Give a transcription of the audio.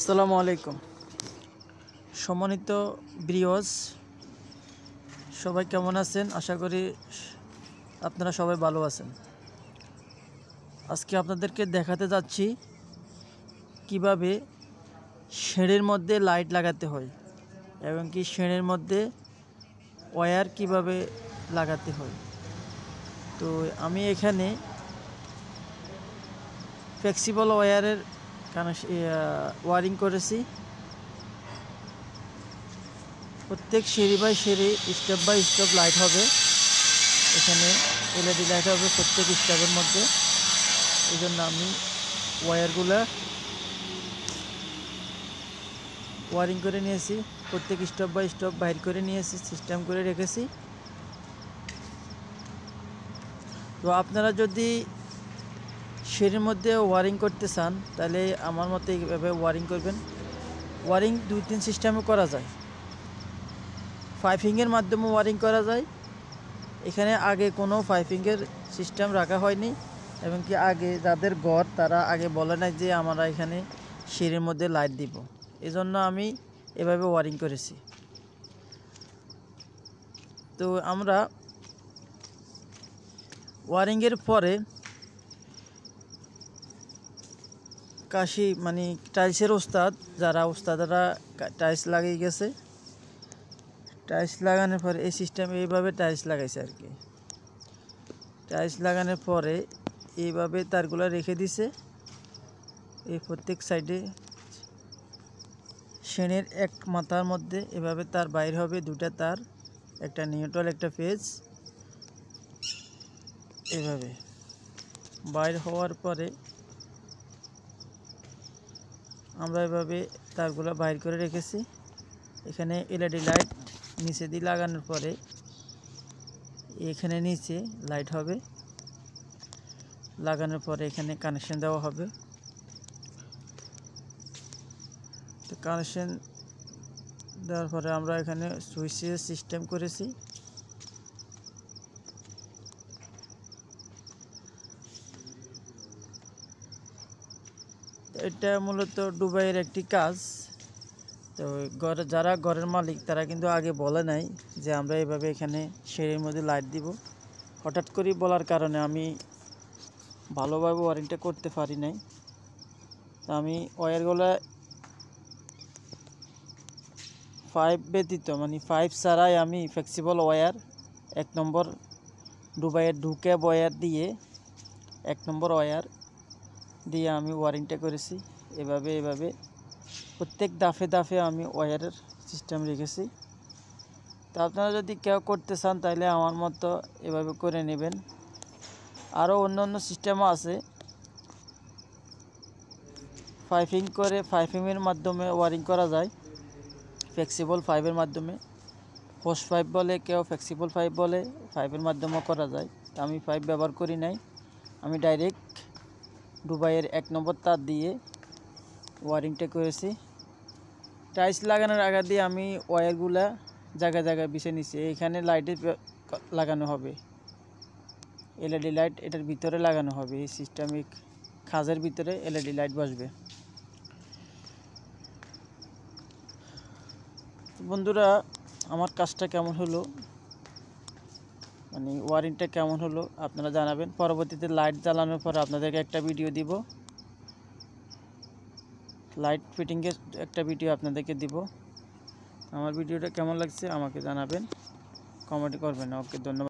আসসালামু আলাইকুম। সম্মানিত ভিউয়ার্স, সবাই কেমন আছেন? আশা করি আপনারা সবাই ভালো আছেন। আজকে আপনাদেরকে দেখাতে যাচ্ছি কিভাবে শেডের মধ্যে লাইট লাগাতে হয় এবং কি শেডের মধ্যে ওয়্যার কিভাবে লাগাতে হয়। তো আমি এখানে ফ্লেক্সিবল ওয়্যারের ওয়ারিং করেছি। প্রত্যেক সিঁড়ি বাই সিঁড়ি স্টেপ বাই স্টেপ লাইট হবে। এখানে এলইডি লাইট হবে প্রত্যেক স্টেপের মধ্যে। এই জন্য আমি ওয়্যারগুলো ওয়ারিং করে নিয়েছি, প্রত্যেক স্টেপ বাই স্টেপ বাইর করে নিয়েছি, সিস্টেম করে রেখেছি। তো আপনারা যদি সিঁড়ির মধ্যে ওয়ারিং করতে চান তাহলে আমার মতে এইভাবে ওয়ারিং করবেন। ওয়ারিং 2-3 সিস্টেমে করা যায়। পাইপিংয়ের মাধ্যমে ওয়ারিং করা যায়। এখানে আগে কোনো পাইপিংয়ের সিস্টেম রাখা হয়নি এবং কি আগে যাদের ঘর তারা আগে বলে নাই যে আমরা এখানে সিঁড়ির মধ্যে লাইট দিব। এজন্য আমি এভাবে ওয়ারিং করেছি। তো আমরা ওয়ারিংয়ের পরে টাইলসের ওস্তাদরা টাইলস লাগিয়ে গেছে। টাইলস লাগানোর পরে এই সিস্টেম এইভাবে টাইলস লাগাইছে আর কি। টাইলস লাগানোর পরে এইভাবে তারগুলো রেখে দিছে। এই প্রত্যেক সাইডে শেনের এক মাথার মধ্যে এভাবে তার বাইর হবে, দুটা তার, একটা নিউট্রাল একটা ফেজ। এভাবে বাইর হওয়ার পরে আমরা এভাবে তারগুলো বাইর করে রেখেছি। এখানে এলইডি লাইট নিচে দিয়ে লাগানোর পরে এখানে নিচে লাইট হবে। লাগানোর পরে এখানে কানেকশন দেওয়া হবে। তো কানেকশন দেওয়ার পরে আমরা এখানে সুইচের সিস্টেম করেছি। এটা মূলত দুবাইয়ের একটি কাজ। তো যারা ঘরের মালিক তারা কিন্তু আগে বলে নাই যে আমরা এইভাবে এখানে সিঁড়ির মধ্যে লাইট দিব। হঠাৎ করে বলার কারণে আমি ভালোভাবে ওয়ারিংটা করতে পারি নাই। তো আমি ওয়্যারগুলো 5 ব্যতীত 5 ছাড়াই আমি ফ্লেক্সিবল ওয়্যার 1 নম্বর দুবাইয়ের ঢুকে ওয়্যার দিয়ে 1 নম্বর ওয়্যার দিয়ে আমি ওয়ারিংটা করেছি। এভাবে প্রত্যেক দাফে দাফে আমি ওয়্যারের সিস্টেম রেখেছি। তো আপনারা যদি কেউ করতে চান তাহলে আমার মতো এভাবে করে নেবেন। আরও অন্য সিস্টেমও আছে। পাইপিংয়ের মাধ্যমে ওয়ারিং করা যায়, ফ্লেক্সিবল পাইপের মাধ্যমে। হোস পাইপ বলে, কেউ ফ্লেক্সিবল পাইপ বলে, পাইপের মাধ্যমেও করা যায়। আমি পাইপ ব্যবহার করি নাই, আমি ডাইরেক্ট দুবাইয়ের 1 নম্বর তার দিয়ে ওয়ারিংটা করেছি। টাইলস লাগানোর আগে দিয়ে আমি ওয়্যারগুলা জায়গায় বিছিয়ে নিচ্ছি। এইখানে লাইটের লাগানো হবে, এলইডি লাইট এটার ভিতরে লাগানো হবে। এই সিস্টেমিক খাঁজের ভিতরে এলইডি লাইট বসবে। বন্ধুরা, আমার কাজটা কেমন হলো, ওয়ারিংটা কেমন হলো আপনারা জানাবেন। পরবর্তীতে লাইট জ্বালানোর পর আপনাদেরকে একটা ভিডিও দিব, লাইট ফিটিংয়ের একটা ভিডিও আপনাদেরকে দিব। আমার ভিডিওটা কেমন লাগছে আমাকে জানাবেন, কমেন্ট করবেন। ওকে, ধন্যবাদ।